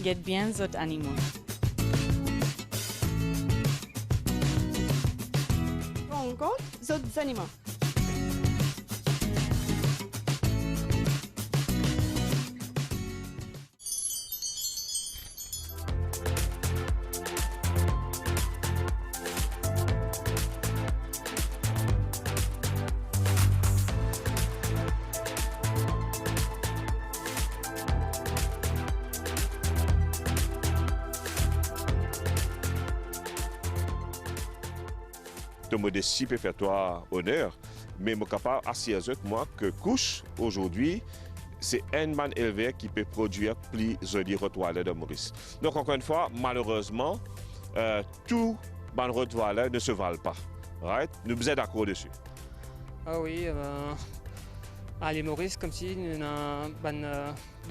get bien zot animaux. On compte zot animaux. De modestie peut faire toi honneur, mais je suis capable d'assurer moi que couche aujourd'hui, c'est un man élevé qui peut produire plus de rottweiler de Maurice. Donc encore une fois, malheureusement, tout man rottweiler ne se valent pas. Right? Nous sommes d'accord dessus. Ah oui, à l'île Maurice, comme si nous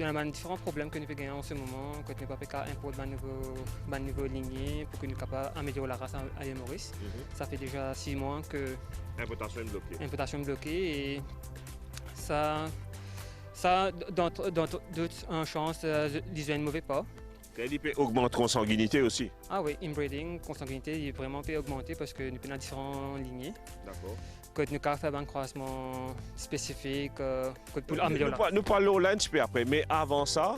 avons différents problèmes que nous pouvons gagner en ce moment, que nous ne pouvons pas importer de nouvelles lignées pour que nous puissions améliorer la race à l'île Maurice. Ça fait déjà 6 mois que l'importation est bloquée et ça dans d'autres chances, disons une mauvaise part. Il peut augmenter la consanguinité aussi. Ah oui, inbreeding, consanguinité, il vraiment peut augmenter parce que nous avons différentes lignées. D'accord. Que nous avons fait un croisement spécifique pour améliorer. Nous parlons là un petit peu après, mais avant ça,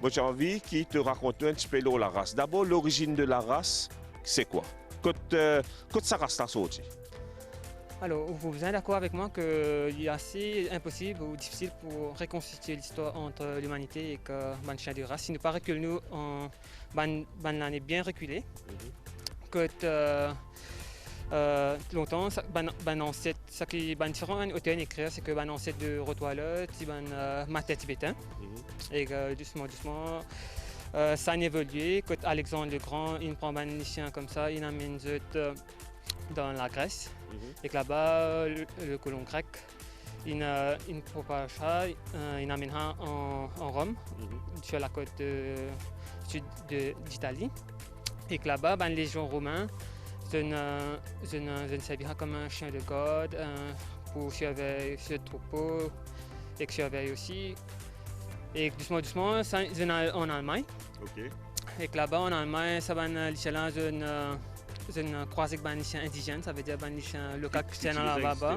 j'ai envie qu'il te raconte un petit peu la race. D'abord, l'origine de la race, c'est quoi? Quand sa race t'a sorti? Alors, vous êtes d'accord avec moi qu'il est assez impossible ou difficile pour reconstituer l'histoire entre l'humanité et le chien de race. Si nous pas reculons nous en l'année bien reculée, que longtemps, ancêtre, ce qui est différent auteurs écrire, c'est que ancêtre de Rottweiler, c'est matin tibétain, et doucement, ça a évolué. Quand Alexandre le Grand, il prend un chien comme ça, il amène dans la Grèce, et que là-bas, le colon grec, il propage ça, il amène en Rome, sur la côte sud d'Italie, et que là-bas, les légions romains, je ne servira comme un chien de garde pour surveiller ce troupeau et que surveille aussi. Et doucement, ça en Allemagne. Okay. Et que là-bas en Allemagne, ça va une croisée avec les chiens indigènes, ça veut dire les chiens locaux qui sont là-bas.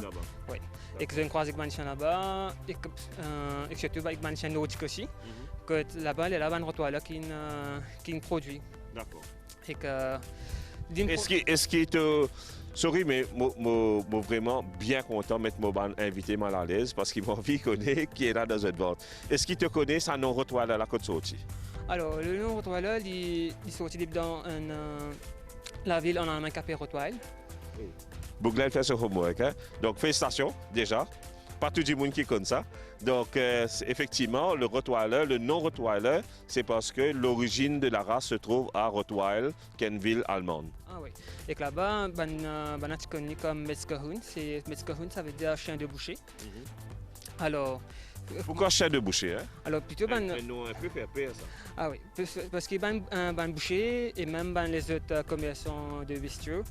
Oui. Et que c'est une croisée avec les chiens là-bas et surtout avec les chiens nordiques aussi. Que là-bas, il y a un rottweiler qui produit. D'accord. Et que est-ce qu'il te... Sorry, mais je suis vraiment bien content de mettre mon invité mal à l'aise parce qu'il m'a envie de connaître qui est là dans cette vente. Est-ce qu'il te connaît ça non Rottweiler la côte sortie? Alors, le nom Rottweiler, il est sorti dans la ville en Allemagne qui s'appelle Rottweil. Bougla fait ce homework. Hein? Donc, félicitations déjà. Pas tout le monde qui connaît ça. Donc, effectivement, le Rottweiler, le non-Rottweiler, c'est parce que l'origine de la race se trouve à Rottweil, qui est une ville allemande. Ah oui. Et que là-bas, on a connu comme Metzgerhund. Metzgerhund, ça veut dire chien de boucher. Alors, pourquoi chien de boucher? Hein? Alors, plutôt, un nom un peu fait peur, ça. Ah oui, parce qu'il y a un boucher et même les autres commerçants de bestiaux.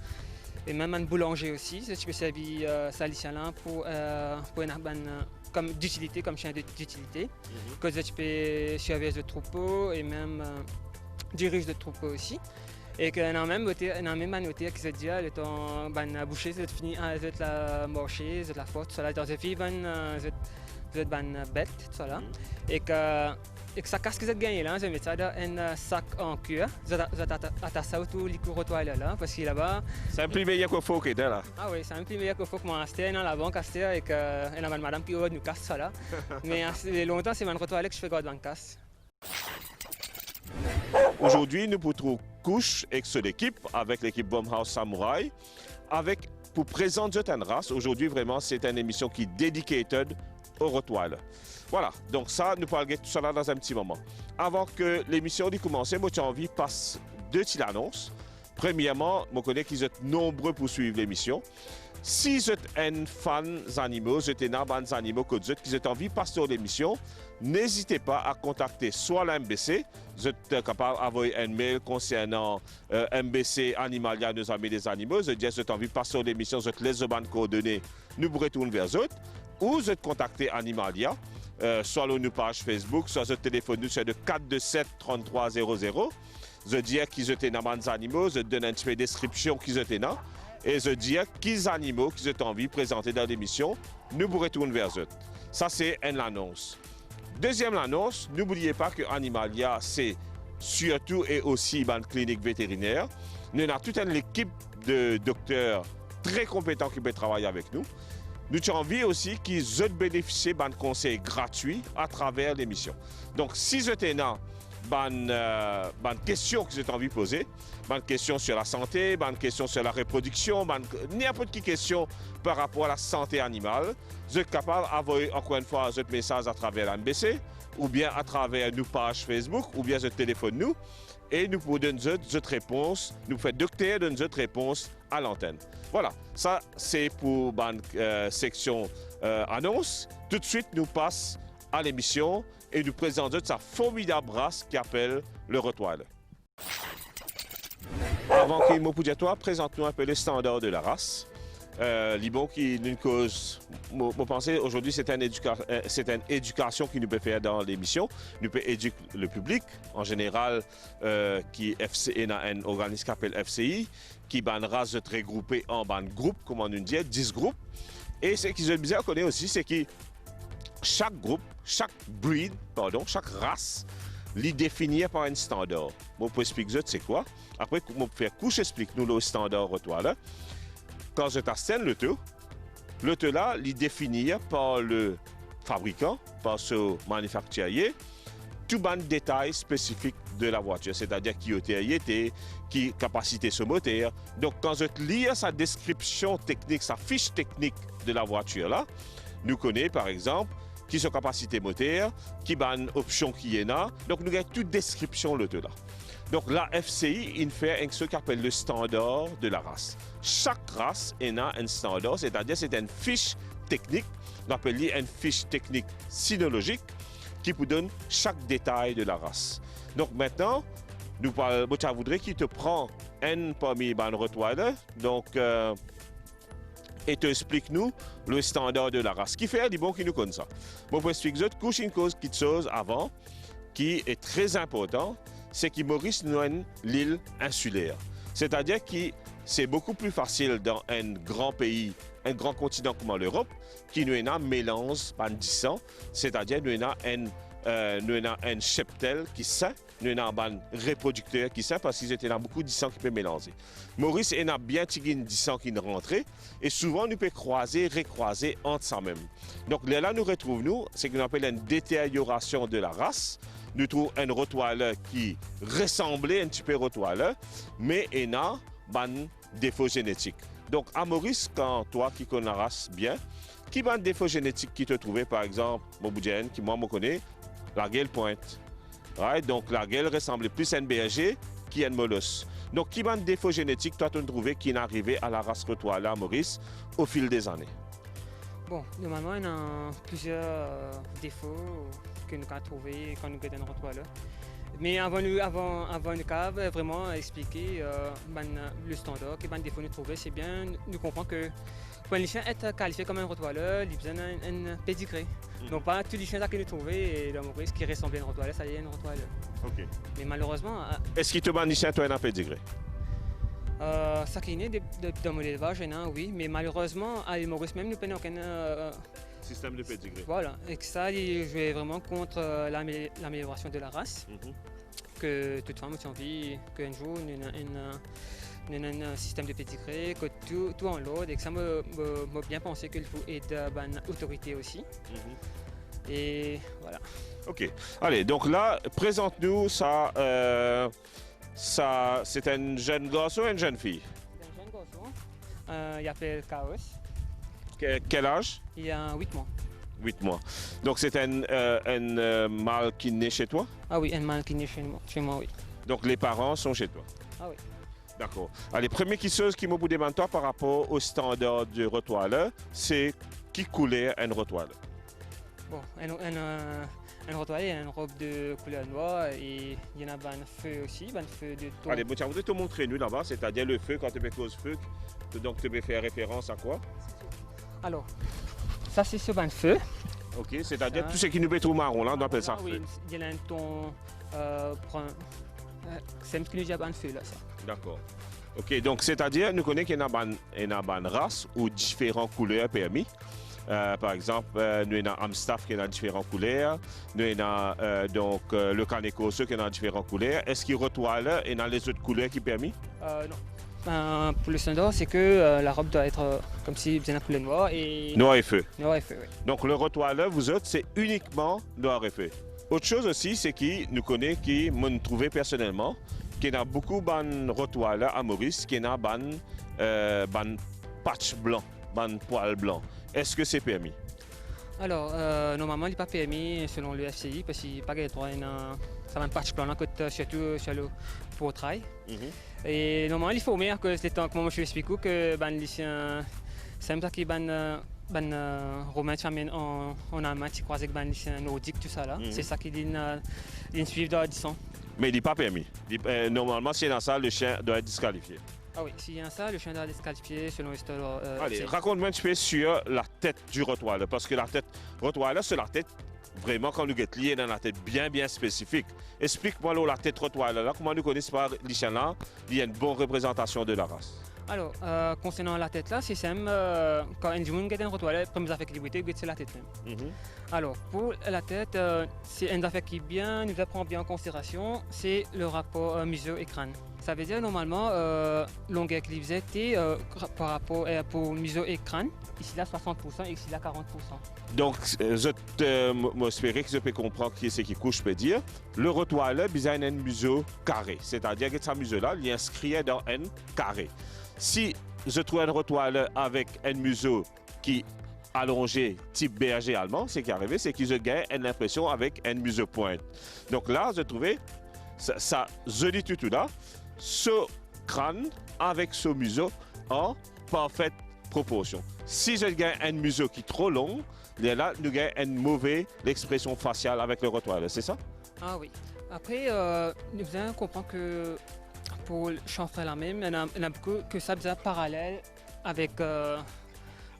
Et même un boulanger aussi, tu peux servir ça pour comme d'utilité, comme chien d'utilité. Que tu peux surveiller le troupeau et même diriger le troupeau aussi. Et qu'on a même noté que c'est déjà le temps boucher, c'est fini, c'est la marcher, c'est la force, ça là dans une vie, c'est une bête, ça là. Et que ça casse que vous gagné là, je mets ça dans un sac en cuir, vous attaquez ça autour du Rottweiler là, parce que là-bas. C'est un peu meilleur qu'il faut qu'il est là. Ah oui, c'est un peu meilleur qu'il faut que moi acheter dans la banque acheter et que une madame qui nous casse ça là. Mais longtemps c'est mon Rottweiler que je fais garde dans casse. Aujourd'hui, nous pouvons couche avec cette équipe, avec l'équipe Baumhaus Samurai, pour présenter une race. Aujourd'hui, vraiment, c'est une émission qui est dedicated au Rottweiler. Voilà, donc ça, nous parlerons tout ça là dans un petit moment. Avant que l'émission commence, moi j'ai envie de passer 2 petites annonces. Premièrement, je connais qu'ils sont nombreux pour suivre l'émission. Si vous êtes un fan d'animaux, vous êtes un fan d'animaux que vous avez envie de passer sur l'émission, n'hésitez pas à contacter soit la MBC, vous êtes capable d'envoyer un mail concernant MBC Animalia, nos amis des animaux, vous avez envie de passer sur l'émission, vous laissez les coordonnées, nous vous retournons vers eux, ou vous êtes contacté Animalia. soit sur nos pages Facebook, soit sur le téléphone nous c'est de 427 3300. Je dis qu'ils étaient dans les animaux, je donne un petit peu de description qu'ils étaient là. Et je dis quels animaux qu'ils ont envie de présenter dans l'émission, nous pourrons retourner vers eux. Ça, c'est une annonce. Deuxième annonce, n'oubliez pas que Animalia, c'est surtout et aussi une clinique vétérinaire. Nous avons toute une équipe de docteurs très compétents qui peuvent travailler avec nous. Nous avons envie aussi qu'ils aient bénéficié d'un conseil gratuit à travers l'émission. Donc, si vous êtes là, une question que vous avez envie de poser, une question sur la santé, une question sur la reproduction, n'importe quelle question par rapport à la santé animale, vous êtes capable d'envoyer encore une fois votre message à travers l'MBC, ou bien à travers nos pages Facebook, ou bien votre téléphone nous, et nous pouvons donner notre réponse, nous faisons docteur donner notre réponse à l'antenne. Voilà, ça c'est pour la section annonce. Tout de suite, nous passons à l'émission et nous présentons sa formidable race qui appelle le Rottweiler. Avant que je vous dise toi, présente-nous un peu les standards de la race. Libon qui nous cause, je pense aujourd'hui c'est une éducation qui nous peut faire dans l'émission. Nous peut éduquer le public en général qui est un organisme qui s'appelle FCI, qui est une race regroupée en groupes, comme on nous dit, 10 groupes. Et ce qui est bizarre à connaître aussi, c'est que chaque groupe, chaque race, est définie par un standard. Je peux expliquer c'est quoi. Après, je peux faire couche explique-nous le standard Rottweiler. Quand je t'assène le tout là, il est défini par le fabricant, par ce manufacturier, tout le détail spécifique de la voiture, c'est-à-dire qui était, qui capacité ce moteur. Donc, quand je lis sa description technique, sa fiche technique de la voiture là, nous connaissons par exemple qui sont capacité moteur, qui ban option qui est là. Donc, nous avons toute description le tout là. Donc, la FCI, il fait ce qu'on appelle le standard de la race. Chaque race a un standard, c'est-à-dire c'est une fiche technique, on appelle une fiche technique sinologique qui vous donne chaque détail de la race. Donc maintenant, nous parlons, je voudrais qu'il te prend un parmi les Rottweiler, donc et te explique-nous le standard de la race. Qui fait du bon qui nous connaît ça. Bon, pour expliquer couche une cause qui chose avant, qui est très important, c'est que Maurice nous a l'île insulaire. C'est-à-dire que c'est beaucoup plus facile dans un grand pays, un grand continent comme l'Europe, qui nous a un mélange bandissant, c'est-à-dire nous a un cheptel qui sait, nous a un reproducteur qui sait, parce qu'ils étaient dans beaucoup de dissants qui peuvent mélanger. Maurice a bien tigine dissants qui nous rentrent, et souvent nous pouvons croiser, recroiser entre ça même. Donc là, nous retrouvons, c'est ce qu'on appelle une détérioration de la race. Nous trouvons un Rottweiler qui ressemblait un petit peu Rottweiler, mais il a un défaut génétique. Donc, à Maurice, quand toi qui connais la race bien, qui a un défaut génétique qui te trouvait, par exemple, Moboudjen, qui moi me connais, la gueule pointe. Right? Donc, la gueule ressemblait plus à un berger qu'à un molosse. Donc, qui a un défaut génétique, toi, tu as trouvé qui est arrivé à la race Rottweiler à Maurice au fil des années? Bon, normalement, il y a plusieurs défauts que nous avons trouvés quand nous avons un Rottweiler. Mais avant nous cave vraiment expliquer le standard, que les défauts nous trouvés, c'est bien nous comprendre que pour les chiens être qualifiés comme un Rottweiler, il besoin d'un pédigré. Donc pas tous les chiens que nous trouvons et dans Maurice qui ressemblent à un Rottweiler, ça y est un Rottweiler. Okay. Mais malheureusement. Est-ce qu'il te demande chien toi un pédigré? Ça qui est né dans mon élevage, oui, mais malheureusement, à Maurice même, nous n'avons aucun système de pédigré. Voilà, et que ça, il jouait vraiment contre l'amélioration de la race. Que toute femme a envie qu'un jour, nous avons un système de pédigré, que tout en l'ordre, et que ça m'a bien pensé qu'il faut aider l'autorité aussi. Et voilà. Ok, allez, donc là, présente-nous ça. C'est un jeune garçon ou une jeune fille? C'est un jeune garçon. Il s'appelle Chaos. Quel âge? Il a 8 mois. 8 mois. Donc c'est un mâle qui naît chez toi? Ah oui, un mâle qui naît chez moi, oui. Donc les parents sont chez toi? Ah oui. D'accord. Allez, première question qui m'a posé toi par rapport au standard du Rottweiler, c'est qui coulait un Rottweiler? Bon, un Rottweiler, il a une robe de couleur noire et il y en a un feu aussi, un feu de taupe. Allez, bon, tiens, vous te montrer nous là-bas, c'est-à-dire le feu, quand tu fais cause feu, donc tu peux faire référence à quoi? Alors, ça c'est ce bain de feu. Ok, c'est-à-dire Ça. tout ce qui nous met trop marron, là, on appelle ça. Oui, il y a un ton brun. C'est ce que nous avons fait là, ça. D'accord. Ok, donc c'est-à-dire, nous connaissons qu'il y a une race ou différentes couleurs permis. Par exemple, nous avons Amstaff qui a différentes couleurs. Nous avons donc le Kaneko qui a différentes couleurs. Est-ce qu'il retoile et dans les autres couleurs qui permis? Non. Pour le standard, c'est que la robe doit être comme si bien la couleur noire et Noir et feu. noir et feu. Oui. Donc le retoileur, vous autres, c'est uniquement noir et feu. Autre chose aussi, c'est qui nous connaît, qui m'ont trouvé personnellement, qui a beaucoup de retoileurs à Maurice, qui a ban patch blanc, ban poil blanc. Est-ce que c'est permis? Alors, normalement, il n'est pas permis selon le FCI parce qu'il n'y a pas de droit à un patch plan, surtout sur le portail. Et normalement, il faut mais à cause des temps, comme je l'explique, que c'est ça qui Romain en Allemagne, tu crois que c'est nordique, tout ça là. C'est ça qui suivent dans la distance. Mais il n'est pas permis. Normalement, si dans ça, le chien doit être disqualifié. Ah oui, s'il y a ça, le chien doit être disqualifié selon l'histoire. Allez, raconte-moi un petit peu sur la tête du rottweiler, parce que la tête rottweiler, c'est la tête vraiment quand nous est lié dans la tête bien spécifique. Explique-moi la tête rottweiler là, comment nous connaissons pas les chiens là, il y a une bonne représentation de la race. Alors, concernant la tête là, c'est simple, quand un humain a un rottweiler, comme ça fait équilibrité, c'est la tête même. Alors, pour la tête, c'est un affaire qui nous apprend bien en considération, c'est le rapport museau et crâne. Ça veut dire normalement, longueur équilibrée par rapport pour museau et crâne, ici là 60% et ici là 40%. Donc, j'espère que je peux comprendre qui c'est qui couche, je peux dire. Le rottweiler, il a un museau carré, c'est-à-dire que ce museau là, il est inscrit dans un carré. Si je trouve un rottweiler avec un museau qui allongé type berger allemand, ce qui est arrivé, c'est que je gagne une impression avec un museau pointe. Donc là, je trouvais ça joli tout là, ce crâne avec ce museau en parfaite proportion. Si je gagne un museau qui est trop long, là, nous gagnons une mauvaise expression faciale avec le rottweiler, c'est ça? Ah oui. Après, nous allons comprendre que pour le chanfrein là même, il y a beaucoup que ça bien parallèle avec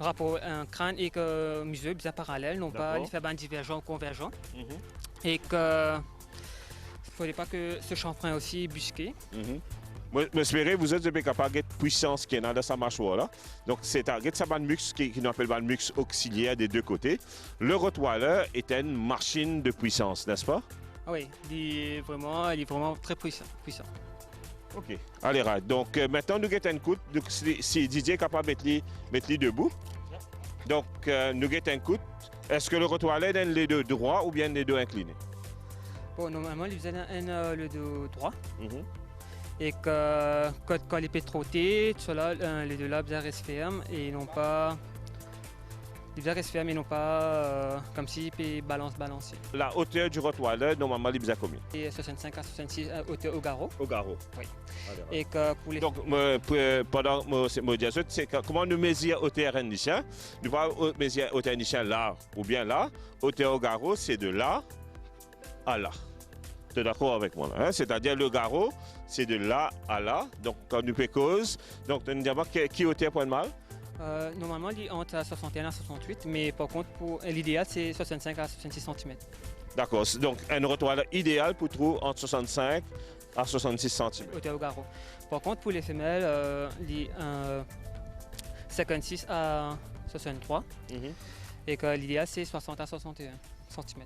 rapport un crâne et que museau bien parallèle, non pas les faire divergent ou convergent. Et que il ne faudrait pas que ce chanfrein aussi busqué. Moi, j'espère vous êtes capable de puissance qui est dans sa mâchoire là. Donc c'est un mux qui nous appelle un mux auxiliaire des deux côtés. Le rottweiler est une machine de puissance, n'est-ce pas? Oui, il est vraiment très puissant. Ok. Allez, right. Donc maintenant nous avons un coup. Donc, si Didier est capable de mettre les debout. Donc nous avons un coup. Est-ce que le rottweiler donne les deux droits ou bien les deux inclinés? Bon, normalement, il faisait le dos droit. Et que quand il peut trotter, les deux là bien restent fermes et non pas. Il bien restent fermes et non pas comme s'il peut balancer. La hauteur du rottweiler, normalement, il est combien? Et 65 à 66 hauteur au garrot. Au garrot. Oui. Et que pour les. Donc, pendant mon diazote, c'est comment nous mesure hauteur un chien. Nous pouvons mesurer hauteur un chien là ou bien là. Hauteur au garrot, c'est de là à là. Tu es d'accord avec moi là, hein? C'est-à-dire le garrot, c'est de là à là. Donc, quand nous faisons cause, donc nous disons qui hauteur point de mal? Normalement, il est entre 61 à 68, mais par contre, pour l'idéal, c'est 65 à 66 cm. D'accord. Donc, un rottweiler idéal pour trouver entre 65 à 66 cm. Hauteur au garrot. Par contre, pour les femelles, il est 56 à 63. Et que l'idéal, c'est 60 à 61 cm.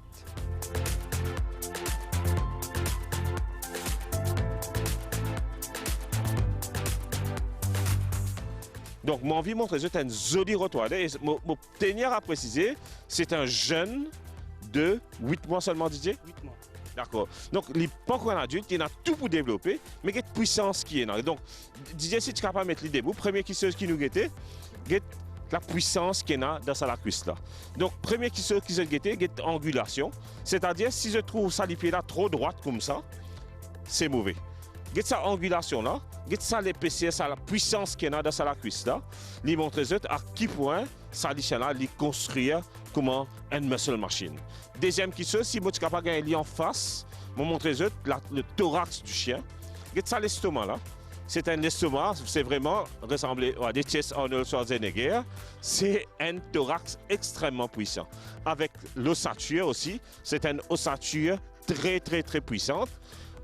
Donc, mon envie de montrer c'est un joli rottweiler. Et mon tenir à préciser, c'est un jeune de 8 mois seulement, Didier? 8 mois. D'accord. Donc, il n'est pas encore un adulte, il a tout pour développer, mais il y a une puissance qui est là. Donc, Didier, si tu es capable de mettre les debout, premier qui nous guette, la puissance qui est là dans sa cuisse là. Donc, premier qui se guette, c'est angulation. C'est-à-dire, si je trouve ça, les pieds là trop droite comme ça, c'est mauvais. Get sa angulation là, get ça l'épaisseur, ça la puissance qu'il y a dans sa cuisse là, lui montrer à quel point ça là, lui construire comment une muscle machine. Deuxième question, si vous êtes capable de gagner en face, vous montrer le thorax du chien, get ça l'estomac là, c'est un estomac, c'est vraiment ressemblé à des chest Arnold Schwarzenegger. C'est un thorax extrêmement puissant. Avec l'ossature aussi, c'est une ossature très puissante.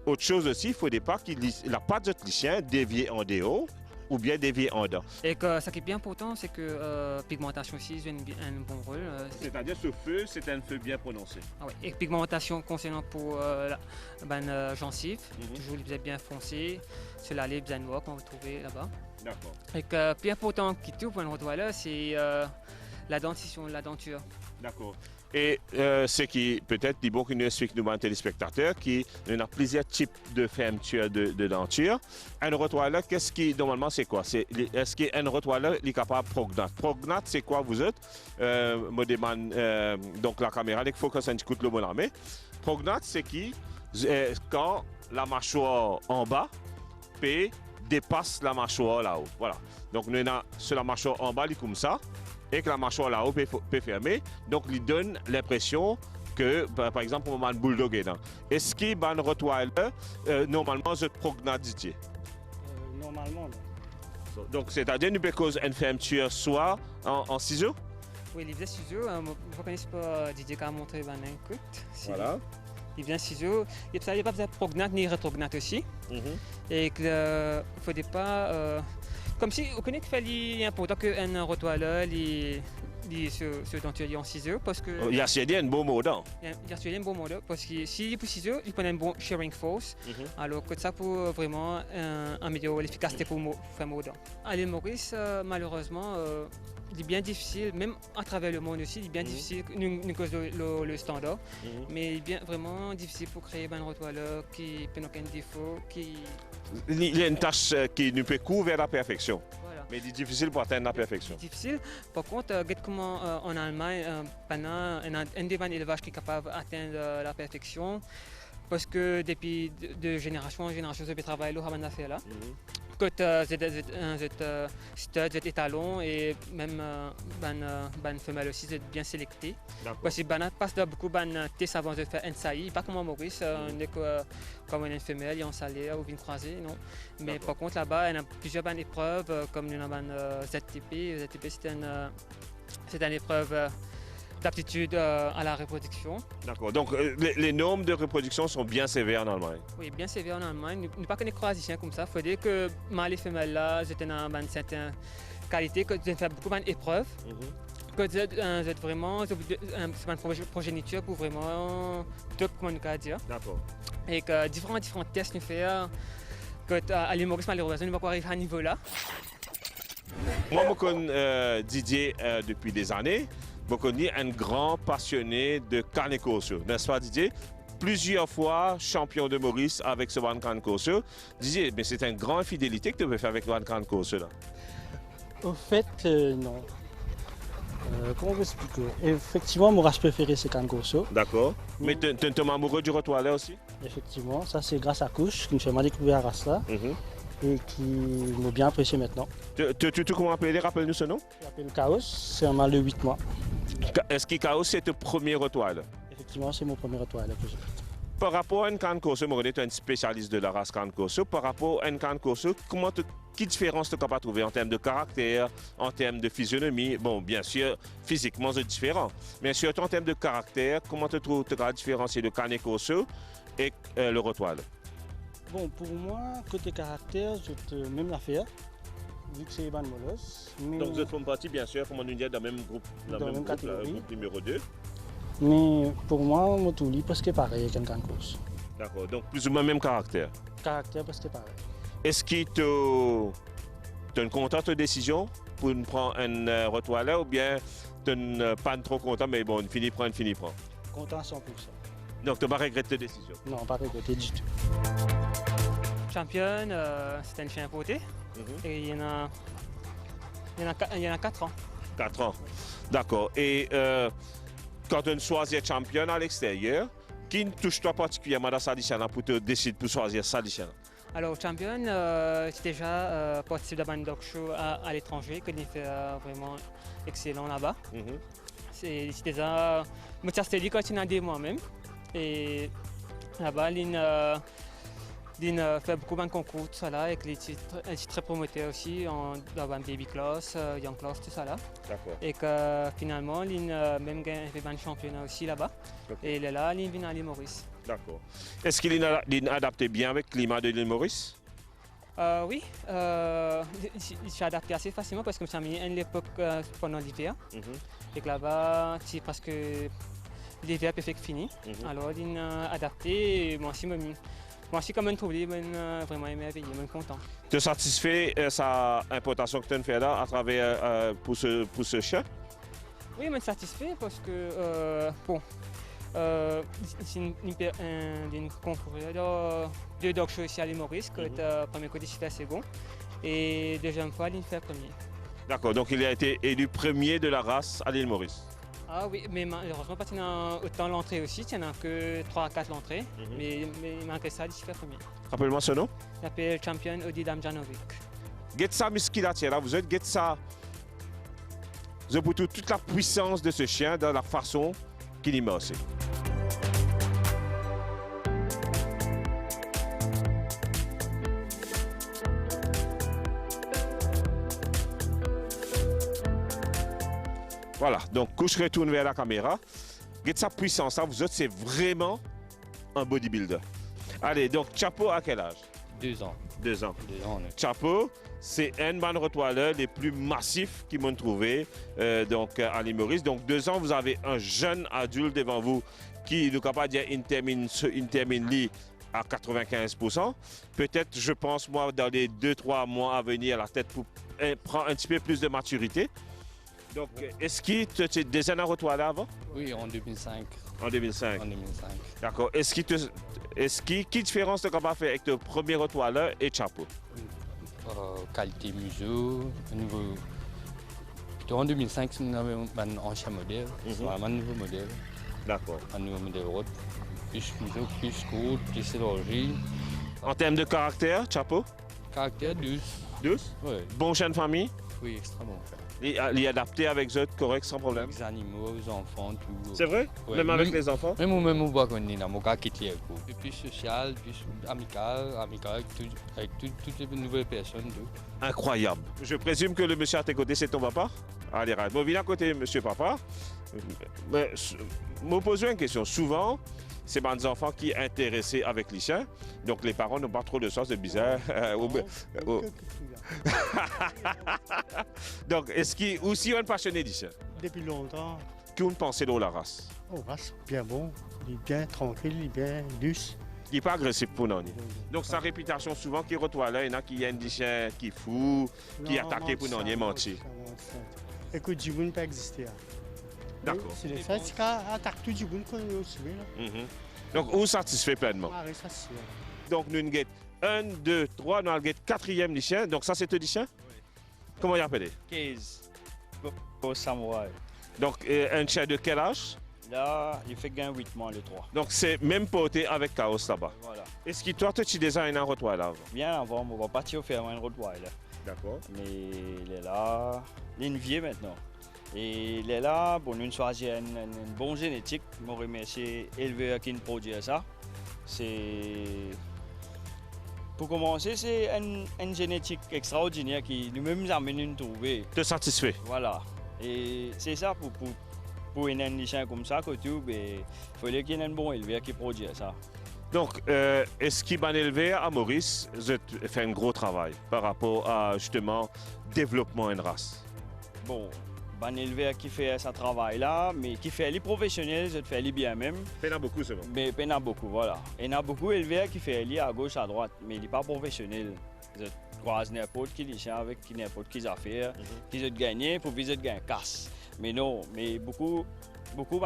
Autre chose aussi, il ne faudrait pas qu'il la patte de chien déviée en déo ou bien déviée en dedans. Et que, ce qui est bien important, c'est que pigmentation aussi joue un bon rôle. C'est-à-dire ce feu, c'est un feu bien prononcé. Ah ouais. Et pigmentation concernant pour gencive, toujours les bien foncé, sur la lèvre bien noire qu'on va trouver là-bas. D'accord. Et que plus important qui tout pour un rottweiler, c'est la dentition, la denture. D'accord. Et ce qui peut-être dit bon que nous explique nous, téléspectateurs, qu'il y a plusieurs types de fermeture de denture. Un rottweiler, qu'est-ce qui, normalement, c'est quoi? Est-ce qu'un rottweiler est capable de prognate? Prognate, c'est quoi vous êtes? Me demande donc la caméra, il faut que ça écoute le mot là. Prognate, c'est qui? Quand la mâchoire en bas dépasse la mâchoire là-haut. Voilà. Donc, nous avons sur la mâchoire en bas, il est comme ça. Et que la mâchoire là-haut peut fermer. Donc, il donne l'impression que, par exemple, on a un bulldog. Est-ce qu'il y a un rottweiler, normalement, je prognate Didier? Normalement, non. Donc, c'est-à-dire que nous cause une fermeture soit en ciseaux? Oui, les ciseaux, vous ne connaissez pas Didier qui a montré un coup. Voilà. Il vient ciseaux. Il n'y a pas besoin de prognate ni rétrognate aussi. Et qu'il ne faudrait pas. Comme si vous connaissez qu'il est important qu'un rottweiler se denturier en ciseaux parce que. Il y a un beau mot dedans. Il y a un bon mot parce que s'il est pour ciseaux, il prend un bon shearing force. Alors que ça pour vraiment améliorer l'efficacité pour faire mot dedans. À l'île Maurice, malheureusement, il est bien difficile, même à travers le monde aussi, il est bien difficile, nous cause le standard, mais il est bien vraiment difficile pour créer un rottweiler qui peut aucun défaut, qui. Il y a une tâche qui nous peut couvrir la perfection. Voilà. Mais il est difficile pour atteindre la perfection. C'est difficile. Par contre, regarde comment en Allemagne, pendant un des élevages qui est capable d'atteindre la perfection, parce que depuis de génération en génération, je travaille là, à faire là. Quand c'est étalon et même ban femelle aussi, c'est bien sélecté. Parce que ban passe de beaucoup ban tests avant de faire un saillie, pas comme en Maurice, on est comme une femelle, il y a un salaire ou une croisée, non. Mais par contre là-bas, il y a plusieurs ban épreuves comme nous avons ZTP. ZTP c'est une épreuve d'aptitude à la reproduction. D'accord. Donc, les normes de reproduction sont bien sévères en Allemagne. Oui, bien sévères en Allemagne. Nous pas que les croisiciens comme ça. Il faudrait que mâles et femelles là, j'étais dans une certaine qualité, que j'ai fait beaucoup d'épreuves. Que j'ai vraiment une progéniture pour vraiment tout, comment nous dire. D'accord. Et que différents tests nous faisons. Que à l'île Maurice, malheureusement, nous ne pouvons pas arriver à ce niveau-là. Moi, je connais Didier depuis des années. Je connais un grand passionné de carne corso, n'est-ce pas Didier? Plusieurs fois champion de Maurice avec ce Van Carne Corso. Didier, mais c'est une grande fidélité que tu veux faire avec le Van Carne Corso là. Au fait, non. Comment vous expliquer? Effectivement, mon race préférée, c'est Carne Corso. D'accord. Mais tu es amoureux du rottweiler aussi? Effectivement, ça c'est grâce à Couche qui me fait mal découvrir la race là. Et qui m'a bien apprécié maintenant. Tu comment appeler? Rappelle-nous ce nom. Je m'appelle Chaos, c'est un mâle de 8 mois. Est-ce que Chaos c'est ton premier rottweiler? Effectivement, c'est mon premier rottweiler que j'ai. Par rapport à une Carne Corso, tu es un spécialiste de la race Carne Corso. Par rapport à une Carne Corso, quelle différence tu as trouvé en termes de caractère, en termes de physionomie? Bon, bien sûr, physiquement c'est différent. Mais surtout en termes de caractère, comment tu trouves la différence de Carne Corso et le rottweiler? Bon, pour moi, côté caractère, même l'affaire, vu que c'est Eban Molos. Mais... Donc, vous faites partie, bien sûr, comme on dit, dans le même groupe, dans la même catégorie. Groupe numéro 2. Mais pour moi, mon touli, parce que pareil avec un Carne Corso. D'accord, donc plus ou moins même caractère. Caractère, parce que pareil. Est-ce que tu es content de ta décision pour prendre un rottweiler ou bien tu n'es pas trop content, mais bon, fini prend. Content à 100%. Donc, tu n'as pas regretté ta décision? Non, pas regretté du tout. Championne, c'est un chien importé. Et il y en a 4 ans. 4 ans. D'accord. Et quand tu choisis championne à l'extérieur, qui touche toi particulièrement dans Saliciana pour te décider pour choisir Saliciana? Alors, championne, j'ai déjà participé à un dog show à l'étranger, que j'ai fait vraiment excellent là-bas. C'est déjà, je me suis dit quand il y a des moi-même. Et là-bas, Il fait beaucoup de concours, tout ça là, avec les titres promoteurs aussi, dans la Baby Class, Young Class, tout ça là. D'accord. Et que finalement, il a même fait un championnat aussi là-bas. Et il est là, il vient à l'île Maurice. D'accord. Est-ce qu'il est adapté bien avec le climat de l'île Maurice? Oui, il s'est adapté assez facilement parce que ça a mis une époque pendant l'hiver. Et que là-bas, c'est parce que l'hiver peut faire fini. Alors, il a adapté et moi aussi, comme un trouvé, vraiment émerveillé, content. Tu es satisfait de sa importation que tu as fait là à travers pour ce chien? Oui, je suis satisfait parce que, c'est une concours de dog show ici à l'île Maurice, que le premier côté c'était assez bon. Et deuxième fois, il fait premier. D'accord, donc il a été élu premier de la race à l'île Maurice. Ah oui, mais malheureusement, pas autant l'entrée aussi, il n'y en a que 3 à 4 l'entrée. Mais malgré ça, il fait premier. Rappelle-moi ce nom. Il s'appelle Champion Odi Damjanovic. Getsa musculature, vous êtes Getsa. Vous avez toute la puissance de ce chien dans la façon qu'il y aussi. Voilà, donc couche retourne vers la caméra. Regardez sa puissance, ça, vous autres, c'est vraiment un bodybuilder. Allez, donc Chapeau à quel âge? 2 ans. 2 ans. 2 ans, oui. Chapeau, c'est un ban rottweiler les plus massifs qu'ils m'ont trouvé donc, à l'île Maurice. Donc 2 ans, vous avez un jeune adulte devant vous qui est capable de dire il termine lui à 95%. Peut-être, je pense, moi, dans les 2-3 mois à venir, la tête prend un petit peu plus de maturité. Donc, est-ce qu'il tu es déjà un rottweiler avant? Oui, en 2005. En 2005. En 2005. D'accord. Quelle différence tu es capable de faire avec ton premier rottweiler et Chapeau? Qualité museau, au niveau... Plutôt en 2005, on avait un ancien modèle. C'est vraiment un nouveau modèle. D'accord. Un nouveau modèle route. Plus museau, plus court, plus élargi. En termes de caractère, Chapeau? Caractère douce. Douce? Oui. Bon chien de famille? Oui, extrêmement. Il est adapté avec eux, correct, sans problème? Les animaux, les enfants, tout. C'est vrai? Ouais. Même avec les enfants? Même au bois qu'on est là, mon gars quitte les coups. Plus social, plus amical avec toutes les nouvelles personnes. Tout. Incroyable. Je présume que le monsieur à tes côtés, c'est ton papa? Allez, reste. Bon, viens à côté, monsieur papa. Mais, me poser une question. Souvent, c'est des enfants qui sont intéressés avec les chiens. Donc, les parents n'ont pas trop de sens de bizarre. Donc, est-ce qu'il aussi un passionné des chiens? Depuis longtemps. Qu'est-ce que pensez de la race? Oh, race bien bon. Il est bien tranquille, il est bien douce. Il n'est pas agressif pour nous. Donc, sa réputation, souvent, qui retourne là, il y en a qui ont des chiens qui fous, qui attaquent pour nous mentir. Écoute, Djiboun peut exister. D'accord. C'est ça, c'est qu'attaque tout Djiboun qu'on est aussi. Donc, on satisfait pleinement. Ah oui, ça c'est. Donc, nous avons 1, 2, 3, nous avons 4e chien. Donc, ça, c'est tout chien? Oui. Comment il appelle? 15. Au Samouraï. Donc, un chien de quel âge? Là, il fait gain 8 mois, le 3. Donc, c'est même porté avec Chaos là-bas. Voilà. Est-ce que toi, tu as déjà un rottweiler avant? Bien avant, on va partir faire un Rottweiler. D'accord. Mais il est là, il est une vieille maintenant. Et il est là, bon, nous choisir une bonne génétique. Je remercie l'éleveur qui nous produit ça. Pour commencer, c'est une génétique extraordinaire qui nous-mêmes amène nous trouver. Tu es satisfait? Voilà. Et c'est ça pour un chien comme ça, il faut qu'il y ait un bon éleveur qui produit ça. Donc, est-ce qu'il va élever à Maurice, fait un gros travail par rapport à justement développement d'une race? Bon, un éleveur qui fait ce travail-là, mais qui fait les professionnels, je fais les bien même. Il y en a beaucoup, c'est bon. Mais il y en a beaucoup, voilà. Il y en a beaucoup d'éleveurs qui font les à gauche, à droite, mais il n'est pas professionnel. Je croise n'importe qui les avec n'importe qui affaires, qui ont gagné pour qu'ils gagner casse. Mais non, mais beaucoup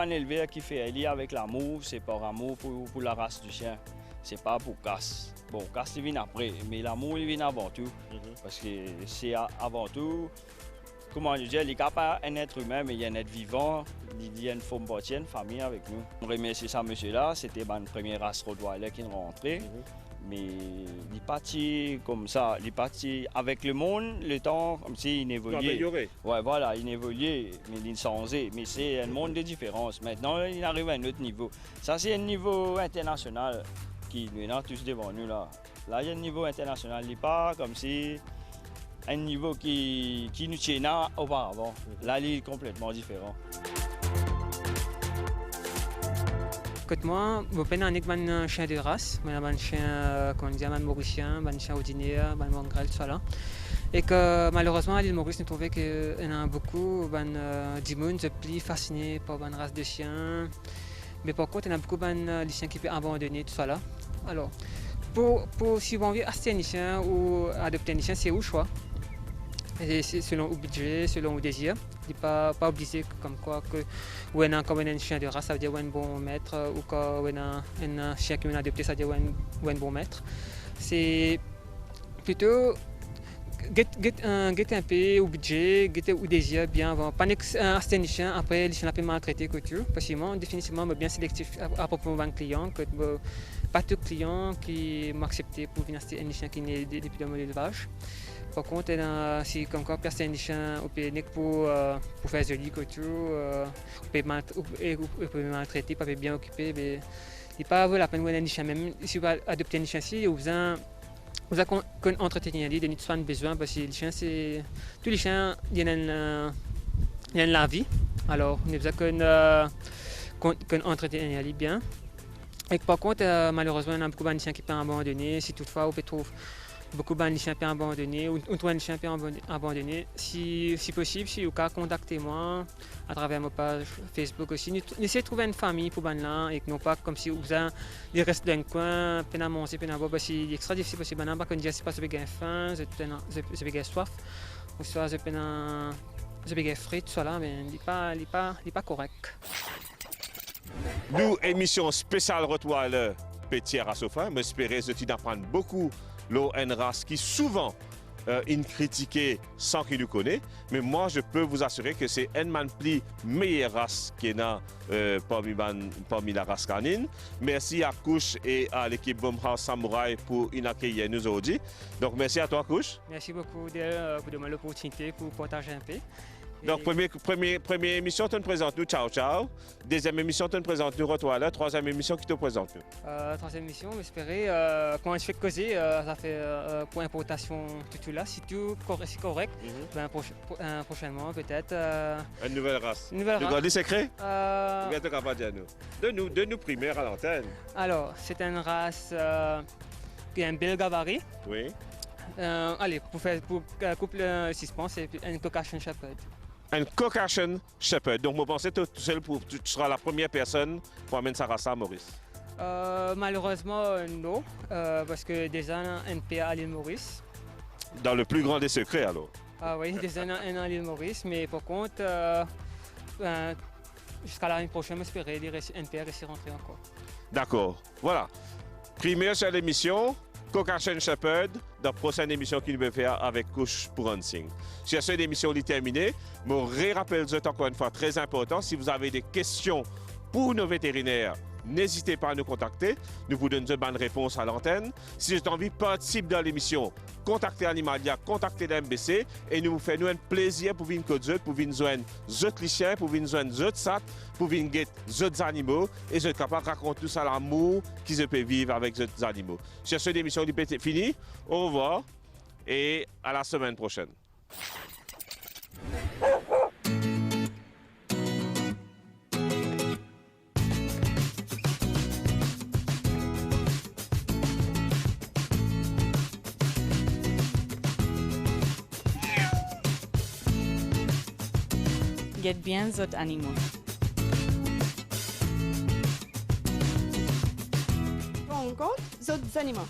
d'éleveurs qui font les avec l'amour, c'est par amour pour la race du chien. C'est pas pour casse. Bon, casse il vient après, mais l'amour il vient avant tout. Parce que c'est avant tout. Comment dire, il n'est pas un être humain, mais il y a un être vivant, il y a une forme une famille avec nous. On remercie ça, monsieur-là, c'était ma première race Rottweiler qui est rentrée. Mais il est parti comme ça, il est parti avec le monde, le temps, comme s'il évoluait. Ouais, voilà, il évoluait, mais il changeait. Mais c'est un monde de différence. Maintenant, il arrive à un autre niveau. Ça, c'est un niveau international qui nous est tous devant nous là. Là, il y a un niveau international. Il n'est pas comme si un niveau qui nous tenait auparavant. Là, il est complètement différent. Côté moi, je peine avec un chien de race, un chien qu'on dit un mauricien, un chien ordinaire, un mongrel, tout ça là. Et que malheureusement à l'île Maurice, nous trouvons qu'il y en a beaucoup de monde plus fascinés par une race de chiens. Mais par contre, il y en a beaucoup de chiens qui peuvent abandonner tout ça là. Alors, si vous avez acheter un chien ou adopter un chien, c'est au choix. Et c'est selon le budget, selon le désir. Il n'est pas obligé comme quoi que ou on a comme un chien de race, ça veut dire un bon maître, ou quand on a un chien qui est adopté, ça veut dire un bon maître. C'est plutôt get un peu au budget, get au désir bien avant. Pas acheter un chien, après les chiens peuvent maltraiter que tu. Parce que moi, définitivement, bien sélectif à propos d'un client, que pas tout client qui m'accepte pour venir acheter un chien qui est depuis le élevage. Par contre, si comme quoi personne des chiens au pays pour faire joli que tu, on peut maltraiter, pas bien occupé, mais il n'est pas la peine de un chien même si vous adoptez un chien ici, vous avez entretenir les de soins besoin parce que les chiens c'est tous les chiens il y a la vie. Alors, on a besoin qu'on entretenir les bien. Et par contre, malheureusement, il y a beaucoup de chiens qui peuvent abandonner. Si toutefois, on peut trouver beaucoup de chiens peuvent abandonner ou trouver un chien peut abandonner. Si possible, si vous pouvez contacter-moi à travers ma page Facebook aussi. Essayez de trouver une famille pour là et non pas comme si vous avez des restes d'un coin, peine à manger, peine à boire. C'est extra difficile parce que maintenant, quand je pas si j'ai faim, j'ai soif, ou soit j'ai frais, tout ça là, mais il n'est pas correct. Nous, émission spéciale Rottweiler Petit à Sofa, j'espère que tu apprends beaucoup une race qui souvent est critiquée sans qu'il nous connaisse. Mais moi, je peux vous assurer que c'est une des meilleures races qui est là parmi la race canine. Merci à Couche et à l'équipe Baumhaus Samurai pour nous accueillir nous aujourd'hui. Donc, merci à toi, Couche. Merci beaucoup pour donner l'opportunité pour partager un peu. Donc, première émission, tu nous présentes nous Ciao Ciao. Deuxième émission, tu nous présentes nous Rottweiler. Troisième émission, qui te présente nous? Troisième émission, j'espérais, quand je fais causer, ça fait pour importation tout là. Si tout est correct, prochainement peut-être. Une nouvelle race. Une nouvelle race. Tu gardes des secrets? Bien, tu capable de dire de nous primaires à l'antenne. Alors, c'est une race qui a un bel gabarit. Oui. Allez, pour couple suspens, c'est un Caucasian Shepherd. Un Caucasian Shepherd. Donc, je pense que tu seras la première personne pour amener sa race à Maurice. Malheureusement, non, parce que déjà, un PA à l'île Maurice. Dans le plus grand des secrets, alors? Ah oui, déjà un à l'île Maurice, mais par contre, jusqu'à l'année prochaine, j'espérais un PA rester rentré encore. D'accord. Voilà. Première sur l'émission. Caucasian Shepherd, dans la prochaine émission qu'il va faire avec Couche pour Hansing. Si cette émission est terminée, je rappelle encore une fois très important, si vous avez des questions pour nos vétérinaires, n'hésitez pas à nous contacter. Nous vous donnons une bonne réponse à l'antenne. Si vous avez envie de participer dans l'émission, contactez Animalia, contactez l'MBC et nous vous faisons un plaisir pour venir pour venir joindre d'autres lichiens, pour venir joindre d'autres sats, pour venir guetter d'autres animaux et vous êtes capable de raconter tout ça l'amour qu'ils peuvent vivre avec d'autres animaux. Sur cette émission est finie, au revoir et à la semaine prochaine. Get bien d'autres animaux. Prends en compte d'autres animaux.